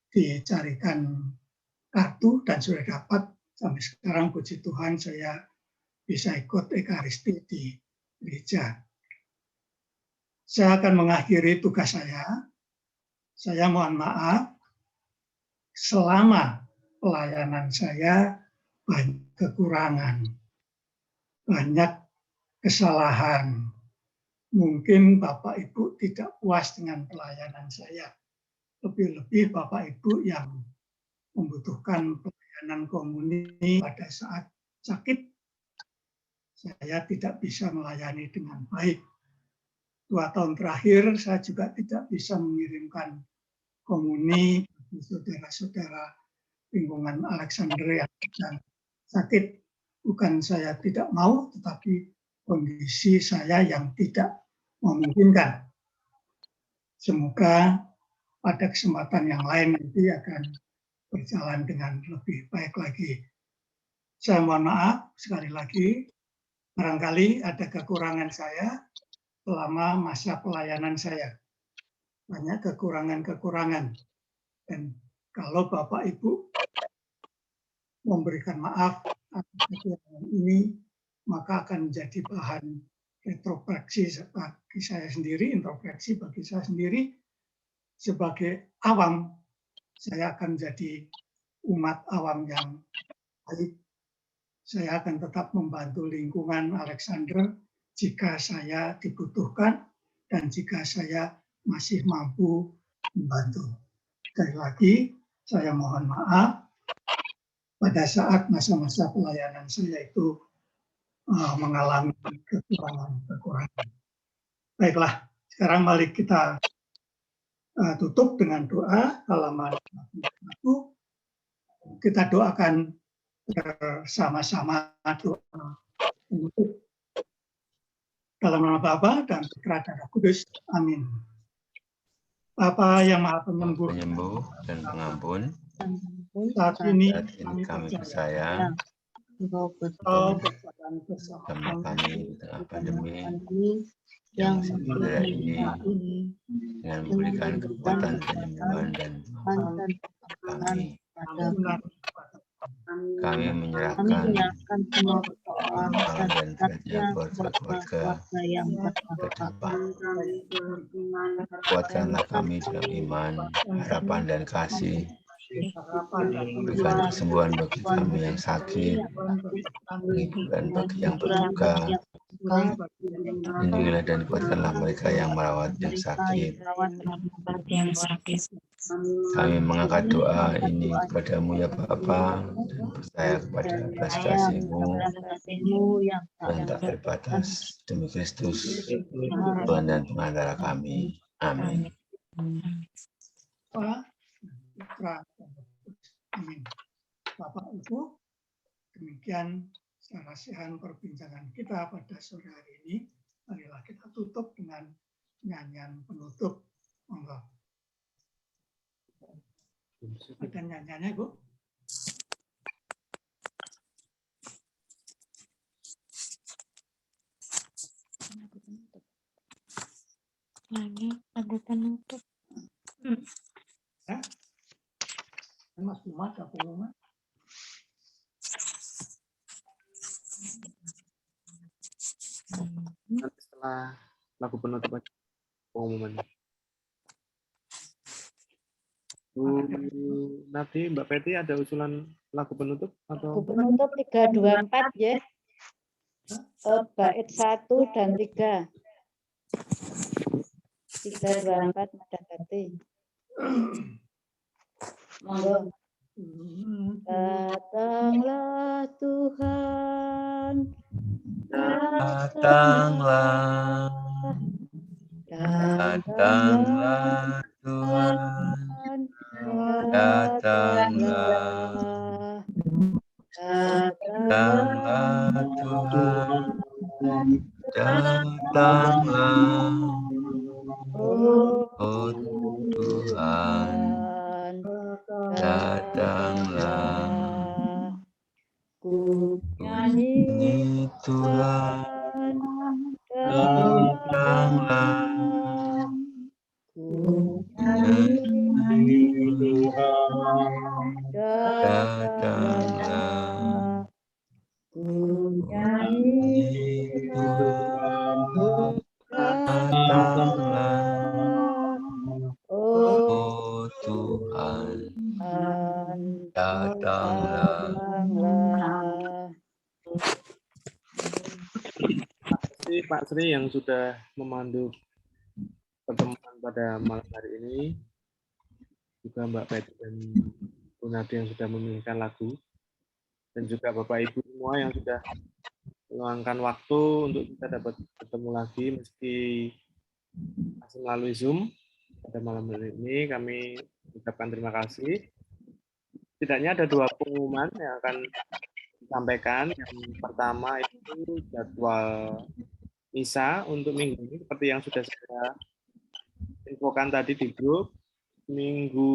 dicarikan kartu dan sudah dapat. Sampai sekarang puji Tuhan saya bisa ikut Ekaristi di gereja. Saya akan mengakhiri tugas saya. Saya mohon maaf, selama pelayanan saya banyak kekurangan, banyak kesalahan. Mungkin Bapak Ibu tidak puas dengan pelayanan saya. Lebih-lebih Bapak Ibu yang membutuhkan pelayanan komuni pada saat sakit, saya tidak bisa melayani dengan baik. 2 tahun terakhir saya juga tidak bisa mengirimkan komuni bagi saudara-saudara lingkungan Alexander yang sedang sakit. Bukan saya tidak mau, tetapi kondisi saya yang tidak memungkinkan. Semoga pada kesempatan yang lain nanti akan berjalan dengan lebih baik lagi. Saya mohon maaf sekali lagi, barangkali ada kekurangan saya selama masa pelayanan saya. Banyak kekurangan-kekurangan. Dan kalau Bapak Ibu memberikan maaf atas kekurangan ini, maka akan menjadi bahan retrospeksi bagi saya sendiri, introspeksi bagi saya sendiri. Sebagai awam, saya akan menjadi umat awam yang baik. Saya akan tetap membantu lingkungan Alexander jika saya dibutuhkan dan jika saya masih mampu membantu. Sekali lagi, saya mohon maaf pada saat masa-masa pelayanan saya itu mengalami kekurangan. Baiklah, sekarang mari kita tutup dengan doa halaman 1. Kita doakan bersama-sama doa untuk dalam nama Bapa dan Putra dan Roh Kudus. Amin. Bapa yang Maha Penyembuh dan pengampun, saat ini kami percaya Engkau karena bersama kami di tengah pandemi yang sebenarnya ini dengan memberikan kekuatan penyembuhan dan kami menyerahkan semua persoalan dan beratnya keluarga yang ke depan. Kuatkanlah kami dalam iman, harapan dan kasih. Berikan kesembuhan bagi kami yang sakit, penghiburan bagi yang berduka. Lindungilah dan kuatkanlah mereka yang merawat yang sakit. Kami mengangkat doa ini kepadamu ya Bapa, dan percaya kepada belas kasih-Mu yang tak terbatas demi Kristus, Tuhan dan Pengantara kami. Amin. Amin. Bapak Ibu, demikian serasian perbincangan kita pada sore hari ini. Marilah kita tutup dengan nyanyian penutup Monggo. Ada nyanyiannya, Bu? Lagu penutup. Ya? Mas Bima ada pengumuman? Nanti setelah lagu penutup aja pengumumannya. Bu Nadi, Mbak Peti ada usulan lagu penutup atau Lagu penutup 324 ya. Bait 1 dan 3. 324 Madagati. Monggo. Datanglah Tuhan. Datanglah, datanglah Tuhan, datanglah, datanglah Tuhan, datanglah, oh Tuhan, datanglah. Ku nyanyi Tuhan, datanglah. Ku nyanyi datanglah. Ku nyanyi datanglah. Oh Tuhan, Tuhan, datanglah. kasih Pak Sri yang sudah memandu pertemuan pada malam hari ini, juga Mbak Peti dan Bu Nadi yang sudah memilihkan lagu, dan juga Bapak Ibu semua yang sudah meluangkan waktu untuk kita dapat bertemu lagi meski masih melalui Zoom pada malam hari ini. Kami ucapkan terima kasih. Setidaknya ada 2 pengumuman yang akan disampaikan. Yang pertama itu jadwal misa untuk minggu ini seperti yang sudah saya infokan tadi di grup. Minggu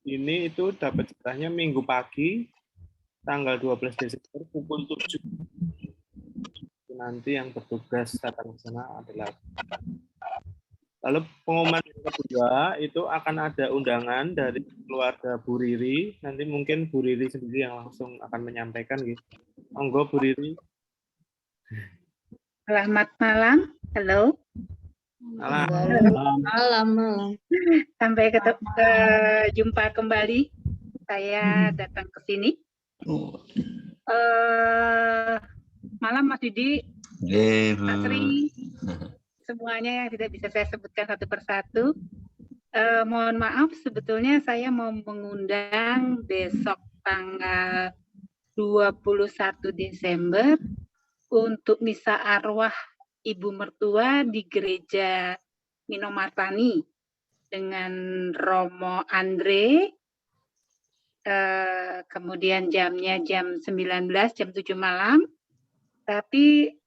ini itu dapat jatahnya minggu pagi tanggal 12 Desember pukul 7. Nanti yang bertugas tata laksana adalah. Lalu pengumuman yang kedua itu akan ada undangan dari keluarga Bu Riri. Nanti mungkin Bu Riri sendiri yang langsung akan menyampaikan gitu. Monggo Bu Riri. Selamat malam. Halo. Malam. Sampai jumpa kembali. Saya datang ke sini. Malam Mas Didi, Mas Sri, semuanya yang tidak bisa saya sebutkan satu persatu. Mohon maaf, sebetulnya saya mau mengundang besok tanggal 21 Desember untuk misa arwah Ibu Mertua di Gereja Minomartani dengan Romo Andre. Kemudian jamnya jam 19, jam 7 malam. Tapi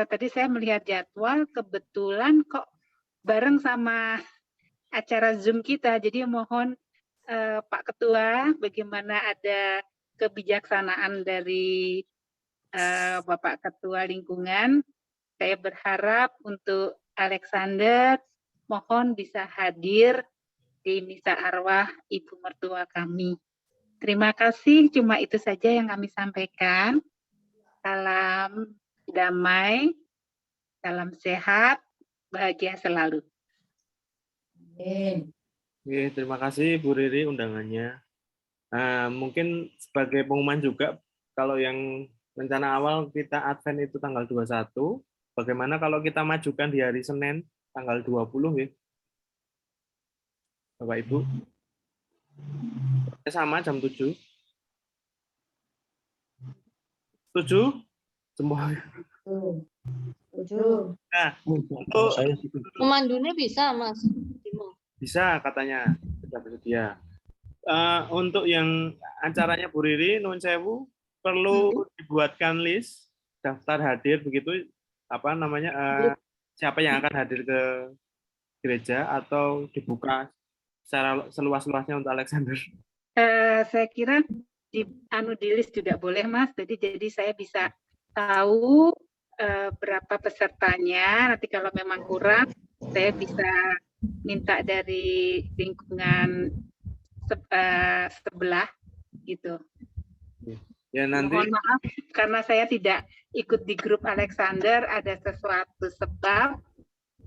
tadi saya melihat jadwal, kebetulan kok bareng sama acara Zoom kita. Jadi mohon Pak Ketua, bagaimana ada kebijaksanaan dari Bapak Ketua Lingkungan. Saya berharap untuk Alexander, mohon bisa hadir di misa arwah Ibu Mertua kami. Terima kasih, cuma itu saja yang kami sampaikan. Salam damai, salam sehat, bahagia selalu. Oke, terima kasih Bu Riri undangannya. Nah, mungkin sebagai pengumuman juga, kalau yang rencana awal kita Advent itu tanggal 21, bagaimana kalau kita majukan di hari Senin tanggal 20 ya? Bapak Ibu. Sama jam 7. 7? Semua. 7. Nah, untuk Pemandunya bisa, Mas. bisa katanya sudah bersedia. Untuk yang acaranya Bu Riri, Nuwun Sewu, perlu dibuatkan list daftar hadir begitu, apa namanya, siapa yang akan hadir ke gereja atau dibuka secara seluas-luasnya untuk Alexander? Saya kira di list juga boleh, Mas. Jadi saya bisa tahu berapa pesertanya. Nanti kalau memang kurang, saya bisa minta dari lingkungan sebelah gitu. Ya nanti. Mohon maaf karena saya tidak ikut di grup Alexander, ada sesuatu sebab.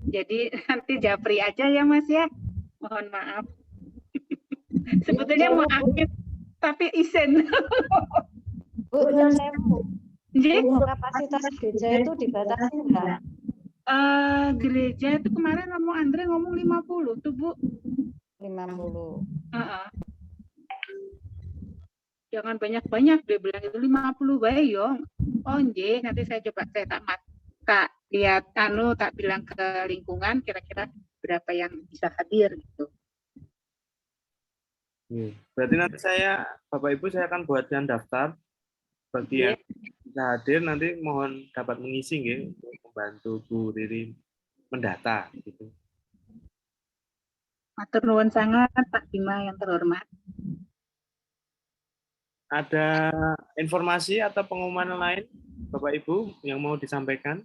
Jadi nanti japri aja ya Mas ya. Mohon maaf. Sebetulnya mau aktif tapi isen. Bu, saya mau. Kapasitas gereja itu dibatasi enggak? Gereja itu kemarin Andre ngomong 50 tuh Bu. 50. Jangan banyak-banyak, dia bilang itu 50 bae yo. Oh nggih, nanti saya coba tak lihat tak bilang ke lingkungan kira-kira berapa yang bisa hadir gitu. Berarti nanti Bapak Ibu saya akan buatkan daftar bagi yang bisa hadir, nanti mohon dapat mengisi nggih untuk membantu Bu Riri mendata gitu. Matur nuwun sangat Pak Bima yang terhormat. Ada informasi atau pengumuman lain Bapak Ibu yang mau disampaikan?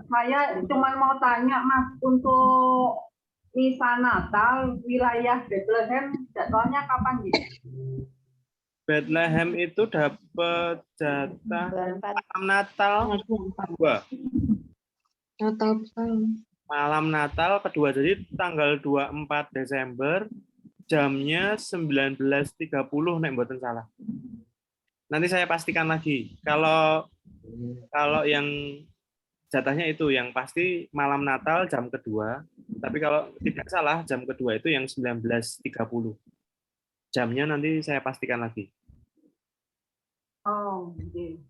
Saya cuma mau tanya Mas, untuk misa Natal wilayah Bethlehem jadwalnya kapan gitu? Bethlehem itu dapat jatah malam Natal kedua. Malam Natal kedua, jadi tanggal 24 Desember jamnya 19.30 nek mboten salah. Nanti saya pastikan lagi. Kalau yang jatahnya itu yang pasti malam Natal jam kedua, tapi kalau tidak salah jam kedua itu yang 19.30. Jamnya nanti saya pastikan lagi. Oh, okay.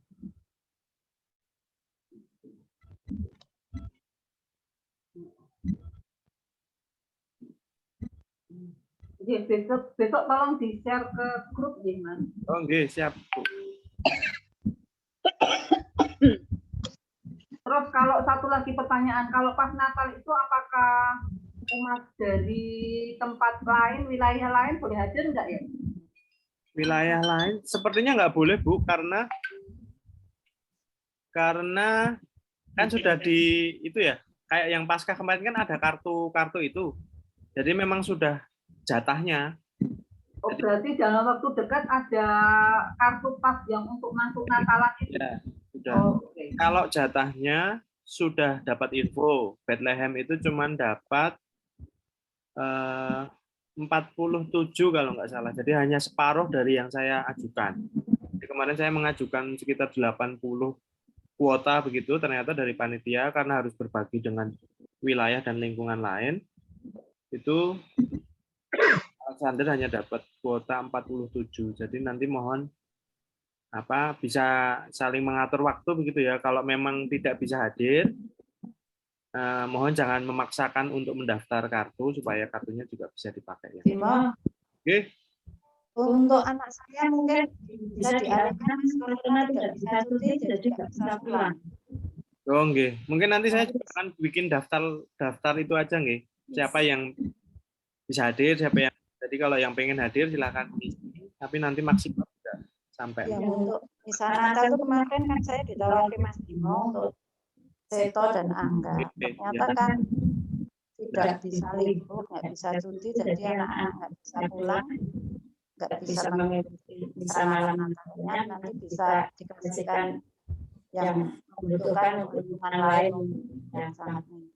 Besok tolong di-share ke grup ya, Mas. Oh, nggih, siap, Bu. Terus kalau satu lagi pertanyaan, kalau pas Natal itu apakah umat dari tempat lain, wilayah lain boleh hadir enggak ya? Wilayah lain sepertinya nggak boleh, Bu, karena kan sudah itu ya, kayak yang Paskah kemarin kan ada kartu itu. Jadi memang sudah jatahnya. Oh, berarti dalam waktu dekat ada kartu pas yang untuk masuk Natalan itu? Ya, sudah. Oh, okay. Kalau jatahnya sudah dapat info, Bethlehem itu cuman dapat 47 kalau nggak salah. Jadi hanya separuh dari yang saya ajukan. Jadi kemarin saya mengajukan sekitar 80 kuota begitu, ternyata dari panitia karena harus berbagi dengan wilayah dan lingkungan lain. Itu Alexander hanya dapat kuota 47. Jadi nanti mohon bisa saling mengatur waktu begitu ya. Kalau memang tidak bisa hadir, mohon jangan memaksakan untuk mendaftar kartu supaya kartunya juga bisa dipakai ya. Oke. Untuk anak saya mungkin bisa diarahkan karena tidak bisa cuti jadi tidak bisa pulang. Oh nggih. Mungkin nanti saya juga akan bikin daftar itu aja nggih. Siapa yang bisa hadir, siapa yang. Jadi kalau yang pengen hadir silakan isi, tapi nanti maksimal tidak sampai. Ya, untuk misalnya Natal itu kemarin kan saya ditawari Mas Bimo untuk Seto dan Angga. Ternyata kan tidak bisa libur, nggak bisa cuti, jadi anak-anak nggak bisa pulang, nggak bisa mengikuti misa malam Natalnya, nanti bisa dikasihkan yang membutuhkan lingkungan lain yang sangat ini.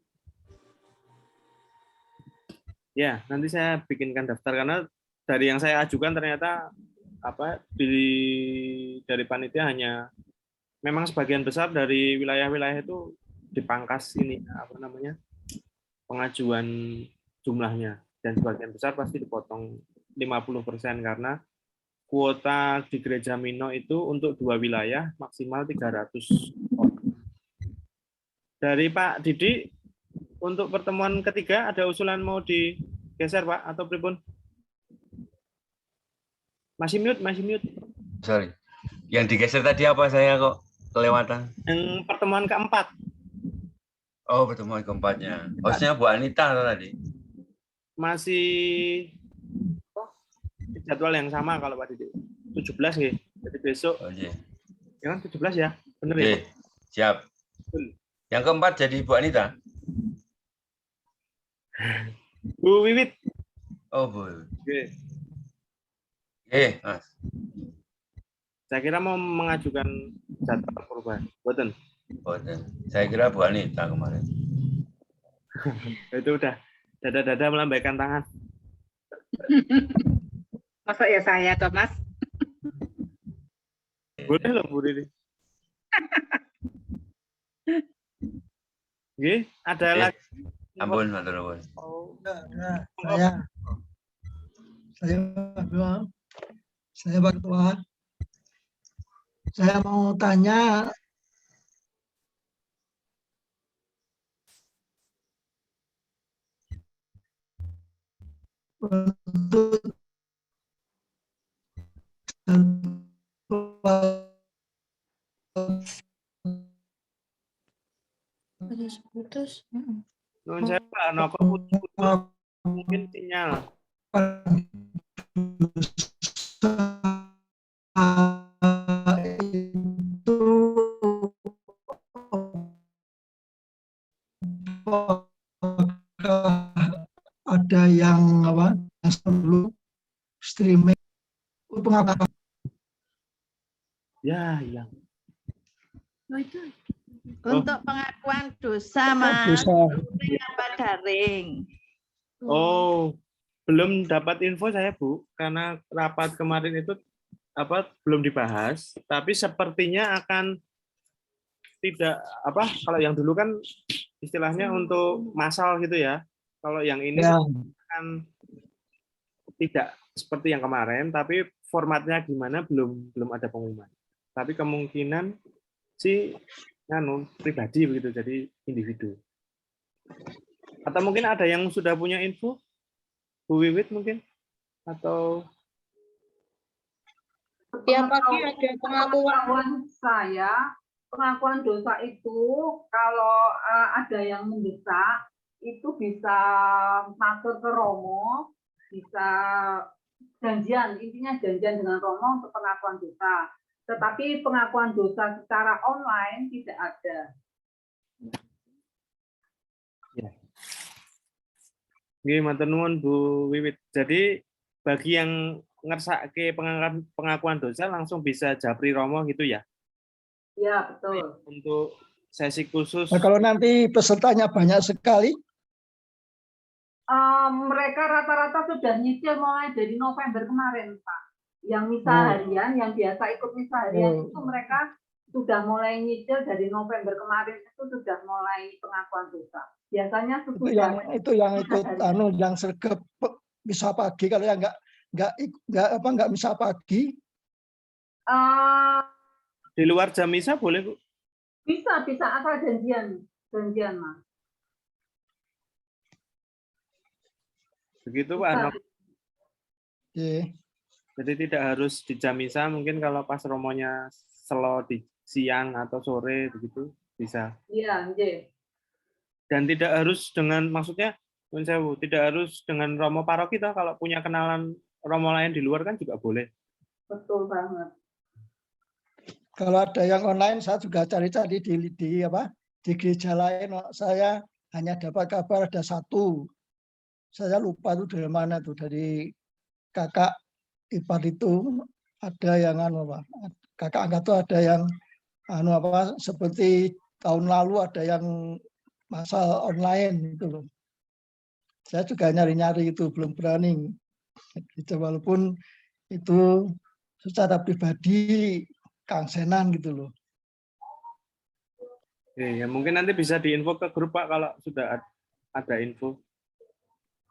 Ya, nanti saya bikinkan daftar karena dari yang saya ajukan ternyata dari panitia hanya memang sebagian besar dari wilayah-wilayah itu dipangkas pengajuan jumlahnya, dan sebagian besar pasti dipotong 50% karena kuota di Gereja Mino itu untuk 2 wilayah maksimal 300 orang. Dari Pak Didi, untuk pertemuan ketiga ada usulan mau digeser Pak atau pripun? Masih mute. Sorry. Yang digeser tadi apa, saya kok kelewatan? Yang pertemuan keempat. Oh, pertemuan keempatnya. Hostnya Bu Anita tadi. Masih jadwal yang sama kalau Pak Didik. 17 nih. Jadi besok. Oh, iya. Ya kan 17 ya? Benar ya? Oke, siap. Yang keempat jadi Bu Anita. Bu Wiwit. Oh, Bu. Oke. Oke, Mas. Saya kira mau mengajukan jadwal perubahan. Boten. Boten. Saya kira Bu Anita kemarin. Itu udah dada-dada melambaikan tangan. Masa ya saya, Thomas? Boleh loh, Bu Riri. Oke, ada lagi. Ampun, matur nuwun. Saya Pak Ketua. Saya mau tanya untuk Putus. Nuhun saya Pak Noko putus-putus mungkin sinyal. Itu ada yang apa? Sebelum streaming pengakuan. Ya, iya. Untuk pengakuan dosa, Mas. Apa daring? Oh, belum dapat info saya, Bu, karena rapat kemarin itu belum dibahas, tapi sepertinya akan tidak kalau yang dulu kan istilahnya untuk massal gitu ya. Kalau yang ini kan tidak seperti yang kemarin, tapi formatnya gimana belum ada pengumuman. Tapi kemungkinan sih pribadi begitu, jadi individu. Atau mungkin ada yang sudah punya info? Bu Wiwit mungkin? Atau Setiap pagi ada pengakuan saya, pengakuan dosa itu kalau ada yang mendesak itu bisa matur ke Romo, bisa janjian, intinya janjian dengan Romo untuk pengakuan dosa. Tetapi pengakuan dosa secara online tidak ada. ya. Nggih, matur nuwun Bu Wiwit. Jadi bagi yang ngersake pengakuan dosa langsung bisa japri Romo gitu ya? Ya, betul. Untuk sesi khusus. Nah, kalau nanti pesertanya banyak sekali, Mereka rata-rata sudah nyicil mulai dari November kemarin, Pak. Yang misa harian, yang biasa ikut misa harian itu mereka sudah mulai nyicil dari November kemarin, itu sudah mulai pengakuan dosa. Biasanya itu yang ikut yang sergap misa pagi, kalau yang nggak misa pagi. Di luar jam misa boleh, Bu? Bisa asal janjian, Mas. Begitu, Pak. Yeah. Jadi tidak harus di jam misa, mungkin kalau pas romonya selo di siang atau sore begitu bisa. Iya, Dan tidak harus dengan, maksudnya tidak harus dengan romo paroki toh, kalau punya kenalan romo lain di luar kan juga boleh. Betul banget. Kalau ada yang online, saya juga cari-cari di gereja lain. Saya hanya dapat kabar ada satu. Saya lupa itu dari mana tuh, dari kakak ipar itu ada yang kakak angkat tuh ada yang seperti tahun lalu ada yang masal online itu loh. Saya juga nyari-nyari itu belum berani. Walaupun itu secara pribadi kangsenan gitu loh. Ya, mungkin nanti bisa diinfo ke grup Pak kalau sudah ada info.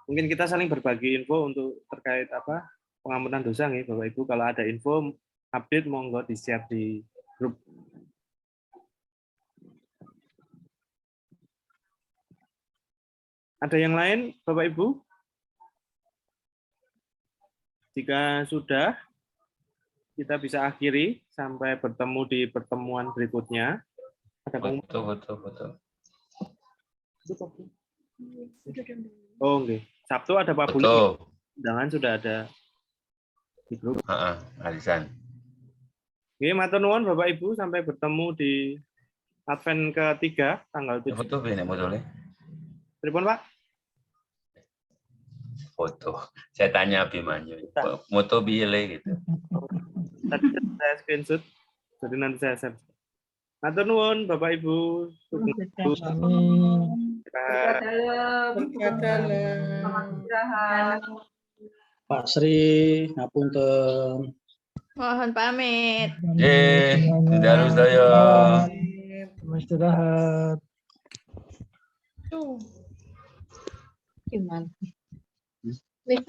Mungkin kita saling berbagi info untuk terkait pengampunan dosa nih Bapak Ibu. Kalau ada info update monggo di-share di grup. Ada yang lain Bapak Ibu? Jika sudah, kita bisa akhiri sampai bertemu di pertemuan berikutnya. Ada betul. Oh, oke. Sabtu ada Pak Buli. Betul. Undangan sudah ada di grup. Arisan. Oke, matur nuwun Bapak Ibu, sampai bertemu di Advent ketiga tanggal 7. Foto ini modalnya. Pripun, Pak? Foto. Saya tanya Abimanyu. Moto bile gitu. Tadi saya screenshot, jadi nanti saya share. Matur nuwun Bapak Ibu. Pak Sri, ngapunten. Mohon pamit. Tidak saya. Istirahat. Gimana? Wih,